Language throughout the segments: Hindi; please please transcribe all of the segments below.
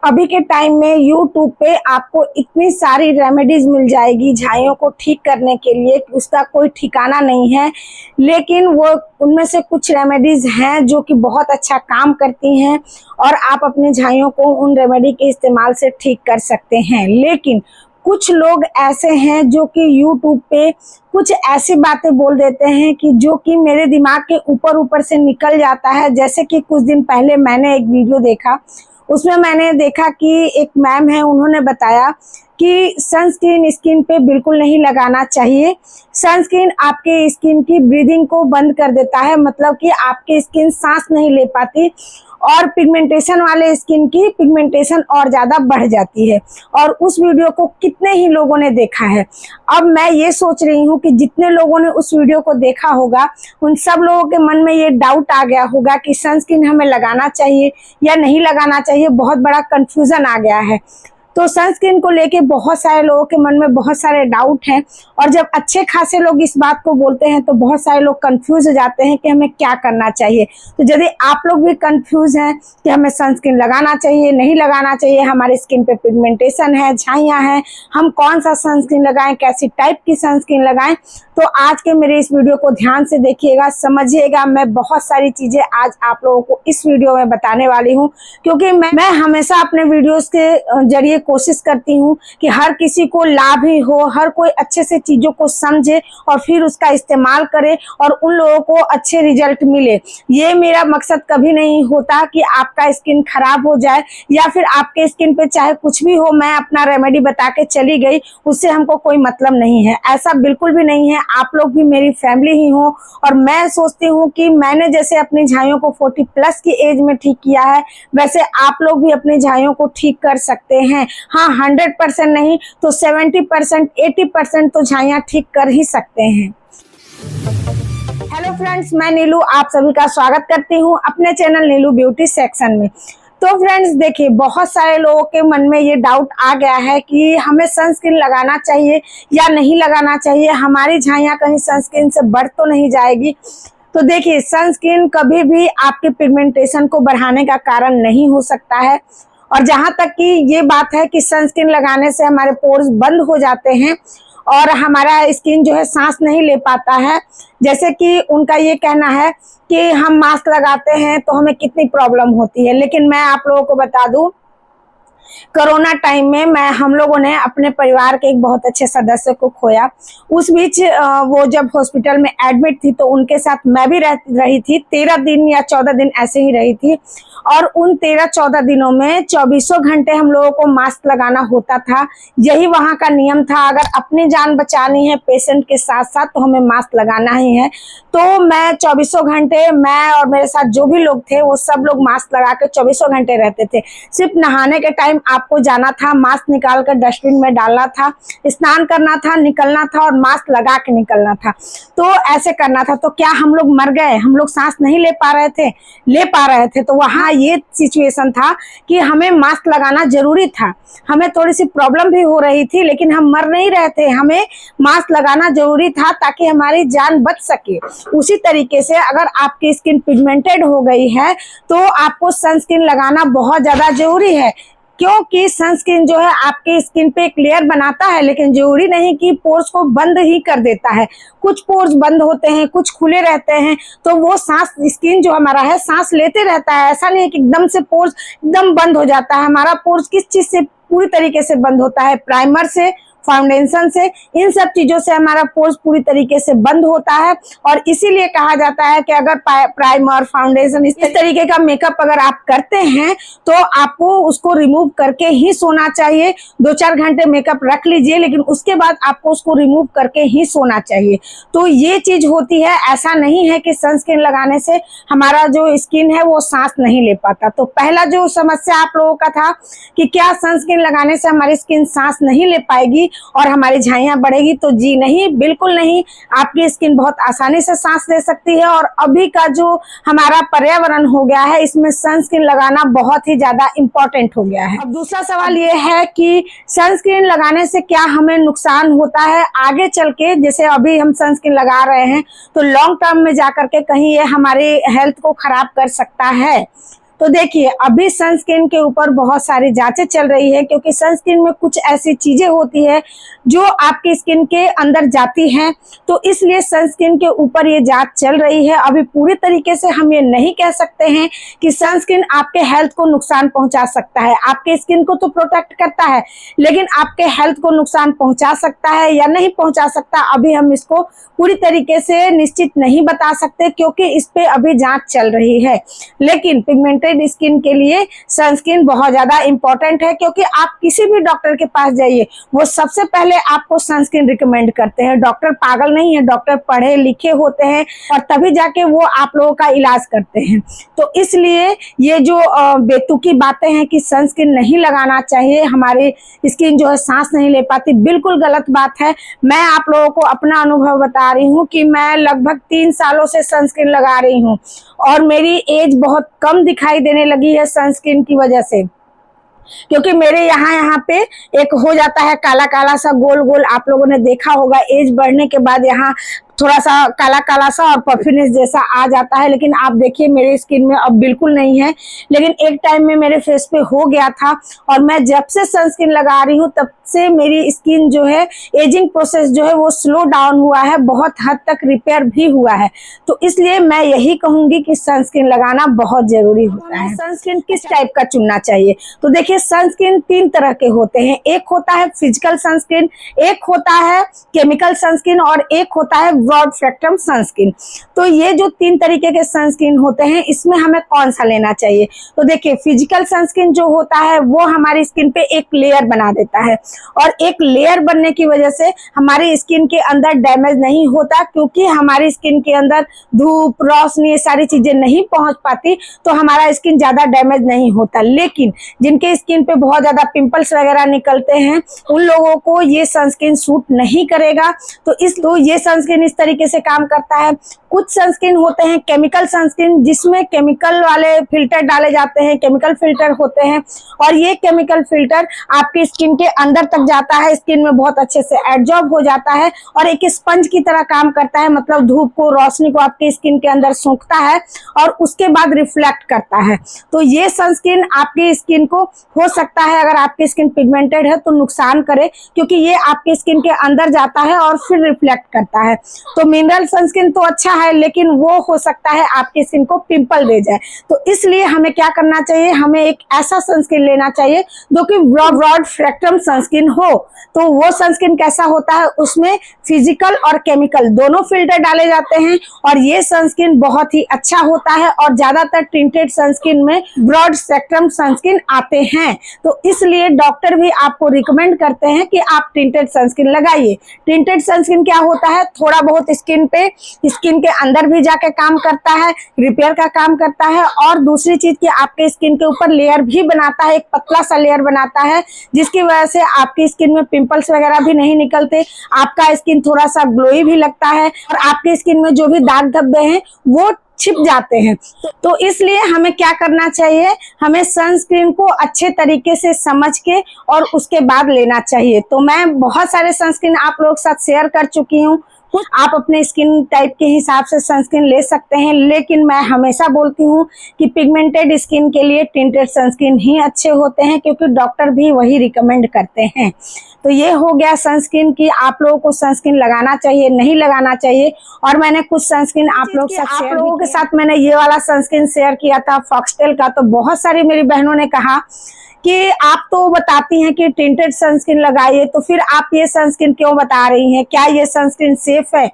अभी के टाइम में यूट्यूब पे आपको इतनी सारी रेमेडीज मिल जाएगी झाइयों को ठीक करने के लिए, उसका कोई ठिकाना नहीं है। लेकिन वो उनमें से कुछ रेमेडीज हैं जो कि बहुत अच्छा काम करती हैं और आप अपने झाइयों को उन रेमेडी के इस्तेमाल से ठीक कर सकते हैं। लेकिन कुछ लोग ऐसे हैं जो कि यूट्यूब पे कुछ ऐसी बातें बोल देते हैं कि जो कि मेरे दिमाग के ऊपर से निकल जाता है। जैसे कि कुछ दिन पहले मैंने एक वीडियो देखा, उसमें मैंने देखा कि एक मैम है, उन्होंने बताया कि सनस्क्रीन स्किन पे बिल्कुल नहीं लगाना चाहिए। सनस्क्रीन आपके स्किन की ब्रीदिंग को बंद कर देता है, मतलब कि आपकी स्किन सांस नहीं ले पाती और पिगमेंटेशन वाले स्किन की पिगमेंटेशन और ज़्यादा बढ़ जाती है। और उस वीडियो को कितने ही लोगों ने देखा है। अब मैं ये सोच रही हूँ कि जितने लोगों ने उस वीडियो को देखा होगा उन सब लोगों के मन में ये डाउट आ गया होगा कि सनस्क्रीन हमें लगाना चाहिए या नहीं लगाना चाहिए। बहुत बड़ा कंफ्यूजन आ गया है। तो सनस्क्रीन को लेके बहुत सारे लोगों के मन में बहुत सारे डाउट हैं और जब अच्छे खासे लोग इस बात को बोलते हैं तो बहुत सारे लोग कंफ्यूज हो जाते हैं कि हमें क्या करना चाहिए। तो यदि आप लोग भी कंफ्यूज हैं कि हमें सनस्क्रीन लगाना चाहिए नहीं लगाना चाहिए, हमारी स्किन पे पिगमेंटेशन है, झाइयाँ हैं, हम कौन सा सनस्क्रीन लगाएं, कैसी टाइप की सनस्क्रीन लगाएं, तो आज के मेरे इस वीडियो को ध्यान से देखिएगा, समझिएगा। मैं बहुत सारी चीजें आज आप लोगों को इस वीडियो में बताने वाली हूँ, क्योंकि मैं हमेशा अपने वीडियोस के जरिए कोशिश करती हूँ कि हर किसी को लाभ ही हो, हर कोई अच्छे से चीजों को समझे और फिर उसका इस्तेमाल करे और उन लोगों को अच्छे रिजल्ट मिले। ये मेरा मकसद कभी नहीं होता कि आपका स्किन खराब हो जाए या फिर आपके स्किन पे चाहे कुछ भी हो मैं अपना रेमेडी बता के चली गई, उससे हमको कोई मतलब नहीं है। ऐसा बिल्कुल भी नहीं है। आप लोग भी मेरी फैमिली ही हो और मैं सोचती हूँ कि मैंने जैसे अपनी झाइयों को 40+ की एज में ठीक किया है, वैसे आप लोग भी अपने झाइयों को ठीक कर सकते हैं। हाँ, 100% नहीं तो 70% 80% तो झाइयाँ ठीक कर ही सकते हैं। हेलो फ्रेंड्स, मैं नीलू आप सभी का स्वागत करती हूँ अपने चैनल नीलू ब्यूटी सेक्शन में। तो फ्रेंड्स देखिए, बहुत सारे लोगों के मन में ये डाउट आ गया है कि हमें सनस्क्रीन लगाना चाहिए या नहीं लगाना चाहिए, हमारी झाइयाँ कहीं सनस्क्रीन से बढ़ तो नहीं जाएगी। तो देखिए, सनस्क्रीन कभी भी आपके पिगमेंटेशन को बढ़ाने का कारण नहीं हो सकता है। और जहां तक कि ये बात है कि सनस्क्रीन लगाने से हमारे पोर्स बंद हो जाते हैं और हमारा स्किन जो है सांस नहीं ले पाता है। जैसे कि उनका ये कहना है कि हम मास्क लगाते हैं तो हमें कितनी प्रॉब्लम होती है, लेकिन मैं आप लोगों को बता दूं, कोरोना टाइम में हम लोगों ने अपने परिवार के एक बहुत अच्छे सदस्य को खोया। उस बीच वो जब हॉस्पिटल में एडमिट थी तो उनके साथ मैं भी रही थी। 13 दिन या 14 दिन ऐसे ही रही थी और उन 13-14 दिनों में 24 घंटे हम लोगों को मास्क लगाना होता था। यही वहाँ का नियम था। अगर अपनी जान बचानी है पेशेंट के साथ साथ तो हमें मास्क लगाना ही है। तो मैं 24 घंटे, मैं और मेरे साथ जो भी लोग थे वो सब लोग मास्क लगा के 24 घंटे रहते थे। सिर्फ नहाने के टाइम आपको जाना था, मास्क निकाल कर डस्टबिन में डालना था, स्नान करना था, निकलना था और मास्क लगा के निकलना था। तो ऐसे करना था। तो क्या हम लोग मर गए? हम लोग सांस नहीं ले पा रहे थे? ले पा रहे थे। तो वहाँ ये सिचुएशन था कि हमें मास्क लगाना जरूरी था। हमें थोड़ी सी प्रॉब्लम भी हो रही थी लेकिन हम मर नहीं रहे थे। हमें मास्क लगाना जरूरी था ताकि हमारी जान बच सके। उसी तरीके से अगर आपकी स्किन पिगमेंटेड हो गई है तो आपको सनस्क्रीन लगाना बहुत ज्यादा जरूरी है, क्योंकि सनस्क्रीन जो है आपके स्किन पे एक लेयर बनाता है, लेकिन जरूरी नहीं कि पोर्स को बंद ही कर देता है। कुछ पोर्स बंद होते हैं, कुछ खुले रहते हैं। तो वो सांस, स्किन जो हमारा है सांस लेते रहता है। ऐसा नहीं है कि एकदम से पोर्स एकदम बंद हो जाता है। हमारा पोर्स किस चीज से पूरी तरीके से बंद होता है? प्राइमर से, फाउंडेशन से, इन सब चीजों से हमारा पोर्स पूरी तरीके से बंद होता है। और इसीलिए कहा जाता है कि अगर प्राइमर, फाउंडेशन, इस तरीके का मेकअप अगर आप करते हैं तो आपको उसको रिमूव करके ही सोना चाहिए। 2-4 घंटे मेकअप रख लीजिए लेकिन उसके बाद आपको उसको रिमूव करके ही सोना चाहिए। तो ये चीज होती है। ऐसा नहीं है कि सनस्क्रीन लगाने से हमारा जो स्किन है वो सांस नहीं ले पाता। तो पहला जो समस्या आप लोगों का था कि क्या सनस्क्रीन लगाने से हमारी स्किन सांस नहीं ले पाएगी और हमारी झाइयां बढ़ेगी, तो जी नहीं, बिल्कुल नहीं। आपकी स्किन बहुत आसानी से सांस ले सकती है। और अभी का जो हमारा पर्यावरण हो गया है इसमें सनस्क्रीन लगाना बहुत ही ज्यादा इंपॉर्टेंट हो गया है। अब दूसरा सवाल ये है कि सनस्क्रीन लगाने से क्या हमें नुकसान होता है आगे चल के? जैसे अभी हम सनस्क्रीन लगा रहे हैं तो लॉन्ग टर्म में जाकर के कहीं ये हमारे हेल्थ को खराब कर सकता है। तो देखिए अभी सनस्क्रीन के ऊपर बहुत सारी जांचें चल रही है, क्योंकि सनस्क्रीन में कुछ ऐसी चीजें होती है जो आपकी स्किन के अंदर जाती हैं, तो इसलिए सनस्क्रीन के ऊपर ये जांच चल रही है। अभी पूरी तरीके से हम ये नहीं कह सकते हैं कि सनस्क्रीन आपके हेल्थ को नुकसान पहुंचा सकता है। आपके स्किन को तो प्रोटेक्ट करता है, लेकिन आपके हेल्थ को नुकसान पहुंचा सकता है या नहीं पहुंचा सकता, अभी हम इसको पूरी तरीके से निश्चित नहीं बता सकते, क्योंकि इस पे अभी जांच चल रही है। लेकिन पिगमेंटेड स्किन के लिए सनस्क्रीन बहुत ज्यादा इंपॉर्टेंट है, क्योंकि आप किसी भी डॉक्टर के पास जाइए, वो सबसे पहले आपको सनस्क्रीन रिकमेंड करते हैं। डॉक्टर पागल नहीं है, डॉक्टर पढ़े लिखे होते हैं और तभी जाके वो आप लोगों का इलाज करते हैं। तो इसलिए ये जो बेतुकी बातें हैं कि सनस्क्रीन नहीं लगाना चाहिए, हमारी स्किन जो है सांस नहीं ले पाती, बिल्कुल गलत बात है। मैं आप लोगों को अपना अनुभव बता रही हूँ कि मैं लगभग 3 सालों से सनस्क्रीन लगा रही हूँ और मेरी एज बहुत कम दिखाई देने लगी है सनस्क्रीन की वजह से, क्योंकि मेरे यहाँ पे एक हो जाता है काला काला सा गोल गोल, आप लोगों ने देखा होगा एज बढ़ने के बाद यहाँ थोड़ा सा काला काला सा और पफिनेस जैसा आ जाता है। लेकिन आप देखिए मेरे स्किन में अब बिल्कुल नहीं है, लेकिन एक टाइम में मेरे फेस पे हो गया था। और मैं जब से सनस्क्रीन लगा रही हूँ तब से मेरी स्किन जो है एजिंग प्रोसेस जो है वो स्लो डाउन हुआ है, बहुत हद तक रिपेयर भी हुआ है। तो इसलिए मैं यही कहूंगी कि सनस्क्रीन लगाना बहुत जरूरी होता है। सनस्क्रीन किस टाइप का चुनना चाहिए? तो देखिए सनस्क्रीन 3 तरह के होते हैं। एक होता है फिजिकल सनस्क्रीन, एक होता है केमिकल सनस्क्रीन और एक होता है ब्रॉड स्पेक्ट्रम सनस्क्रीन। तो ये जो 3 तरीके के सनस्क्रीन होते हैं, इसमें हमें कौन सा लेना चाहिए? तो देखिए फिजिकल सनस्क्रीन जो होता है वो हमारी स्किन पे एक लेयर बना देता है, और एक लेयर बनने की वजह से हमारी स्किन के अंदर डैमेज नहीं होता, क्योंकि हमारी स्किन के अंदर धूप, रोशनी, ये सारी चीजें नहीं पहुंच पाती, तो हमारा स्किन ज्यादा डैमेज नहीं होता। लेकिन जिनके स्किन पे बहुत ज्यादा पिंपल्स वगैरह निकलते हैं, उन लोगों को ये सनस्क्रीन सूट नहीं करेगा। तो ये सनस्क्रीन इस तरीके से काम करता है। कुछ सनस्क्रीन होते हैं केमिकल सनस्क्रीन, जिसमें केमिकल वाले फिल्टर डाले जाते हैं, केमिकल फिल्टर होते हैं, और ये केमिकल फिल्टर आपकी स्किन के अंदर तक जाता है, स्किन में बहुत अच्छे से एब्जॉर्ब हो जाता है और एक स्पंज की तरह काम करता है। मतलब धूप को, रोशनी को आपकी स्किन के अंदर सोखता है और उसके बाद रिफ्लेक्ट करता है। तो ये सनस्क्रीन आपकी स्किन को हो सकता है, अगर आपकी स्किन पिगमेंटेड है तो नुकसान करे, क्योंकि ये आपकी स्किन के अंदर जाता है और फिर रिफ्लेक्ट करता है। तो मिनरल सनस्क्रीन तो अच्छा है, लेकिन वो हो सकता है आपकी स्किन को पिंपल दे जाए। तो इसलिए हमें क्या करना चाहिए? हमें एक ऐसा सनस्क्रीन लेना चाहिए जो कि ब्रॉड स्पेक्ट्रम सनस्क्रीन हो। तो वो सनस्क्रीन कैसा होता है? उसमें फिजिकल और केमिकल दोनों फिल्टर डाले जाते हैं, और ये सनस्क्रीन बहुत ही अच्छा होता है। और ज्यादातर टिंटेड सनस्क्रीन में ब्रॉड स्पेक्ट्रम सनस्क्रीन आते हैं, तो इसलिए डॉक्टर भी आपको रिकमेंड करते हैं कि आप टिंटेड सनस्क्रीन लगाइए। टिंटेड सनस्क्रीन क्या होता है? थोड़ा बहुत स्किन के अंदर भी जाके काम करता है, रिपेयर का काम करता है, और दूसरी चीज कि आपके स्किन के ऊपर लेयर भी बनाता है, एक पतला सा लेयर बनाता है, जिसकी वजह से आपकी स्किन में पिंपल्स वगैरह भी नहीं निकलते, आपका स्किन थोड़ा सा ग्लोई भी लगता है, और आपकी स्किन में जो भी दाग धब्बे हैं वो छिप जाते हैं। तो इसलिए हमें क्या करना चाहिए? हमें सनस्क्रीन को अच्छे तरीके से समझ के और उसके बाद लेना चाहिए। तो मैं बहुत सारे सनस्क्रीन आप लोगों के साथ शेयर कर चुकी हूँ। आप अपने स्किन टाइप के हिसाब से सनस्क्रीन ले सकते हैं, लेकिन मैं हमेशा बोलती हूँ कि पिगमेंटेड स्किन के लिए टिंटेड सनस्क्रीन ही अच्छे होते हैं, क्योंकि डॉक्टर भी वही रिकमेंड करते हैं। तो ये हो गया सनस्क्रीन की आप लोगों को सनस्क्रीन लगाना चाहिए, नहीं लगाना चाहिए। और मैंने कुछ सनस्क्रीन आप लोगों के साथ मैंने ये वाला सनस्क्रीन शेयर किया था फॉक्सटेल का। तो बहुत सारी मेरी बहनों ने कहा कि आप तो बताती हैं कि टिंटेड सनस्क्रीन लगाइए, तो फिर आप ये सनस्क्रीन क्यों बता रही हैं? क्या ये सनस्क्रीन सेफ है?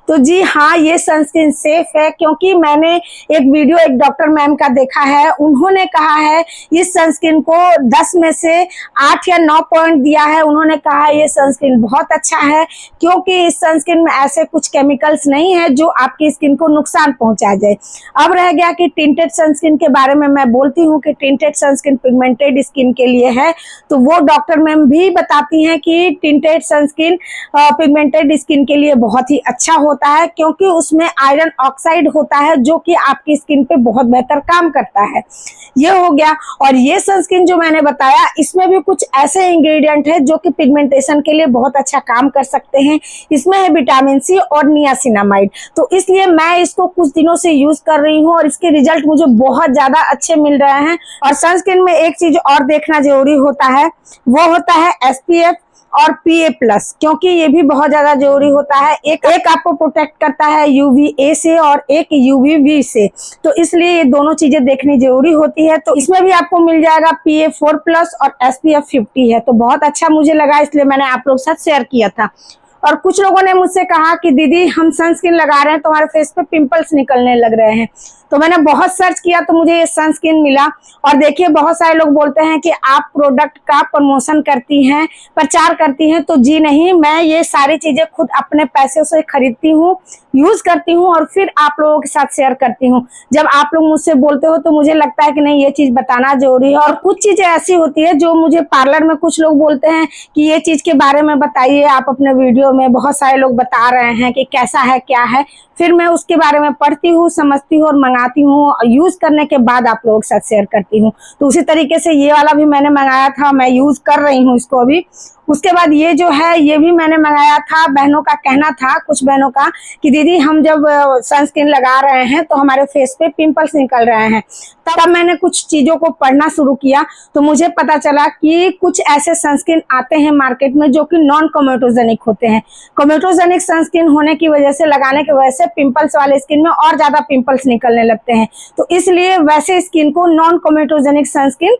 तो जी हाँ, ये सनस्क्रीन सेफ है, क्योंकि मैंने एक वीडियो एक डॉक्टर मैम का देखा है, उन्होंने कहा है इस सनस्क्रीन को 10 में से 8 या 9 पॉइंट दिया है। उन्होंने कहा ये सनस्क्रीन बहुत अच्छा है, क्योंकि इस सनस्क्रीन में ऐसे कुछ केमिकल्स नहीं है जो आपकी स्किन को नुकसान पहुंचा जाए। अब रह गया कि टिंटेड सनस्क्रीन के बारे में मैं बोलती हूँ कि टिंटेड सनस्क्रीन पिगमेंटेड स्किन के लिए है, तो वो डॉक्टर मैम भी बताती हैं कि टिंटेड सनस्क्रीन पिगमेंटेड स्किन के लिए बहुत ही अच्छा होता है, क्योंकि उसमें आयरन ऑक्साइड होता है जो कि आपकी स्किन पे बहुत बेहतर काम करता है। ये हो गया। और ये सनस्क्रीन जो मैंने बताया, इसमें भी कुछ ऐसे इंग्रेडिएंट है जो कि पिगमेंटेशन के लिए बहुत अच्छा काम कर सकते हैं। इसमें है विटामिन सी और नियासिनामाइड। तो इसलिए मैं इसको कुछ दिनों से यूज कर रही हूँ और इसके रिजल्ट मुझे बहुत ज्यादा अच्छे मिल रहे हैं। और सनस्क्रीन में एक चीज और देखना जरूरी होता है, वो होता है SPF और PA+, क्योंकि ये भी बहुत ज्यादा जरूरी होता है। एक आपको प्रोटेक्ट करता है UVA से और एक UVB से, तो इसलिए ये दोनों चीजें देखनी जरूरी होती है। तो इसमें भी आपको मिल जाएगा PA4+ और SPF 50 है, तो बहुत अच्छा मुझे लगा, इसलिए मैंने आप लोग के साथ शेयर किया था। और कुछ लोगों ने मुझसे कहा कि दीदी हम सनस्क्रीन लगा रहे हैं तो हमारे फेस पे पिंपल्स निकलने लग रहे हैं। तो मैंने बहुत सर्च किया तो मुझे ये सनस्क्रीन मिला। और देखिए, बहुत सारे लोग बोलते हैं कि आप प्रोडक्ट का प्रमोशन करती हैं, प्रचार करती हैं, तो जी नहीं, मैं ये सारी चीजें खुद अपने पैसे से खरीदती हूँ, यूज करती हूँ और फिर आप लोगों के साथ शेयर करती हूँ। जब आप लोग मुझसे बोलते हो तो मुझे लगता है कि नहीं, ये चीज बताना जरूरी है। और कुछ चीजें ऐसी होती है जो मुझे पार्लर में कुछ लोग बोलते हैं कि ये चीज के बारे में बताइए आप अपने वीडियो में, बहुत सारे लोग बता रहे हैं कि कैसा है क्या है। फिर मैं उसके बारे में पढ़ती हूँ, समझती हूँ और मंगाती हूँ, यूज करने के बाद आप लोगों के साथ शेयर करती हूँ। तो उसी तरीके से ये वाला भी मैंने मंगाया था, मैं यूज कर रही हूँ इसको अभी। उसके बाद ये जो है, ये भी मैंने मंगाया था। बहनों का कहना था, कुछ बहनों का, कि दीदी हम जब सनस्क्रीन लगा रहे हैं तो हमारे फेस पे पिंपल्स निकल रहे हैं। तब मैंने कुछ चीजों को पढ़ना शुरू किया तो मुझे पता चला कि कुछ ऐसे सनस्क्रीन आते हैं मार्केट में जो कि नॉन कोमेटोजेनिक होते हैं। कोमेटोजेनिक सनस्क्रीन होने की वजह से, लगाने की वजह से पिंपल्स वाले स्किन में और ज्यादा पिंपल्स निकलने लगते हैं। तो इसलिए वैसे स्किन को नॉन कोमेटोजेनिक सनस्क्रीन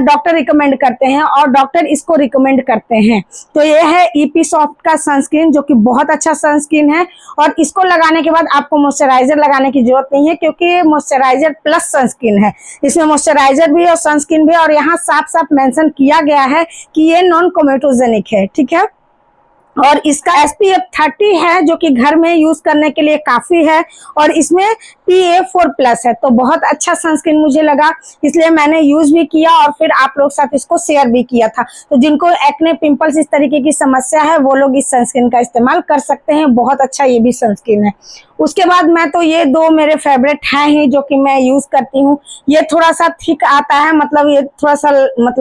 डॉक्टर रिकमेंड करते हैं और डॉक्टर इसको रिकमेंड करते हैं। तो ये है EP सॉफ्ट का सनस्क्रीन, जो कि बहुत अच्छा सनस्क्रीन है। और इसको लगाने के बाद आपको मॉइस्चराइजर लगाने की जरूरत नहीं है, क्योंकि ये मॉइस्चराइजर प्लस सनस्क्रीन है। इसमें मॉइस्चराइजर भी और सनस्क्रीन भी, और यहाँ साफ साफ मेंशन किया गया है कि ये नॉन कोमेटोजेनिक है, ठीक है। और इसका SPF 30 है, जो कि घर में यूज करने के लिए काफी है। और इसमें PA4+ है, तो बहुत अच्छा सनस्क्रीन मुझे लगा, इसलिए मैंने यूज भी किया और फिर आप लोग साथ इसको शेयर भी किया था। तो जिनको एक्ने, पिंपल्स, इस तरीके की समस्या है, वो लोग इस सनस्क्रीन का इस्तेमाल कर सकते हैं। बहुत अच्छा ये भी सनस्क्रीन है। उसके बाद मैं तो ये दो मेरे फेवरेट हैं ही, जो कि मैं यूज करती हूँ। ये थोड़ा सा थिक आता है, मतलब ये थोड़ा सा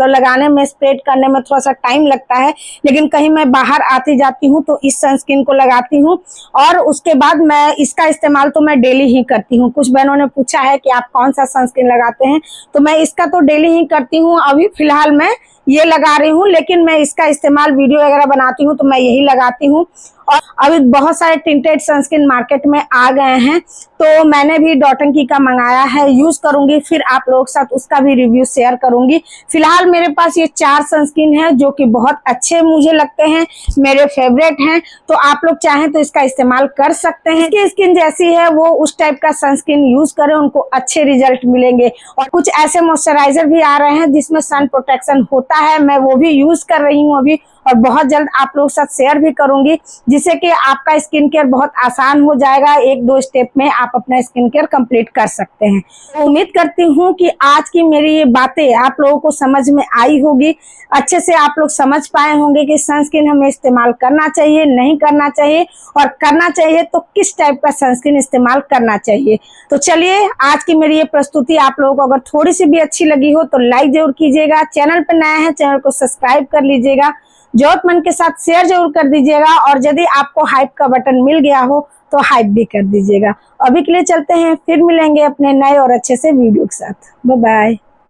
लगाने में, स्प्रेड करने में थोड़ा सा टाइम लगता है, लेकिन कहीं मैं बाहर आती जाती हूँ तो इस सनस्क्रीन को लगाती हूँ। और उसके बाद मैं इसका इस्तेमाल तो मैं डेली ही करती हूँ। कुछ बहनों ने पूछा है कि आप कौन सा सनस्क्रीन लगाते हैं, तो मैं इसका तो डेली ही करती हूँ। अभी फिलहाल मैं ये लगा रही हूँ, लेकिन मैं इसका इस्तेमाल वीडियो वगैरह बनाती हूँ तो मैं यही लगाती हूँ। और अभी बहुत सारे टिंटेड सनस्क्रीन मार्केट में आ गए हैं, तो मैंने भी डॉट एंड की का मंगाया है, यूज करूंगी, फिर आप लोगों के साथ उसका भी रिव्यू शेयर करूंगी। फिलहाल मेरे पास ये 4 सनस्क्रीन है जो कि बहुत अच्छे मुझे लगते हैं, मेरे फेवरेट हैं। तो आप लोग चाहें तो इसका इस्तेमाल कर सकते हैं। इसकी स्किन जैसी है वो उस टाइप का सनस्क्रीन यूज करें, उनको अच्छे रिजल्ट मिलेंगे। और कुछ ऐसे मॉइस्चराइजर भी आ रहे हैं जिसमें सन प्रोटेक्शन होता है, मैं वो भी यूज कर रही हूँ अभी, और बहुत जल्द आप लोगों के साथ शेयर भी करूंगी, जिससे कि आपका स्किन केयर बहुत आसान हो जाएगा। 1-2 स्टेप में आप अपना स्किन केयर कंप्लीट कर सकते हैं। तो उम्मीद करती हूँ कि आज की मेरी ये बातें आप लोगों को समझ में आई होगी, अच्छे से आप लोग समझ पाए होंगे कि सनस्क्रीन हमें इस्तेमाल करना चाहिए, नहीं करना चाहिए, और करना चाहिए तो किस टाइप का सनस्क्रीन इस्तेमाल करना चाहिए। तो चलिए, आज की मेरी ये प्रस्तुति आप लोगों को अगर थोड़ी सी भी अच्छी लगी हो तो लाइक जरूर कीजिएगा। चैनल पर नया है, चैनल को सब्सक्राइब कर लीजिएगा, जरूरतमंद के साथ शेयर जरूर कर दीजिएगा। और यदि आपको हाइप का बटन मिल गया हो तो हाइप भी कर दीजिएगा। अभी के लिए चलते हैं, फिर मिलेंगे अपने नए और अच्छे से वीडियो के साथ। Bye bye.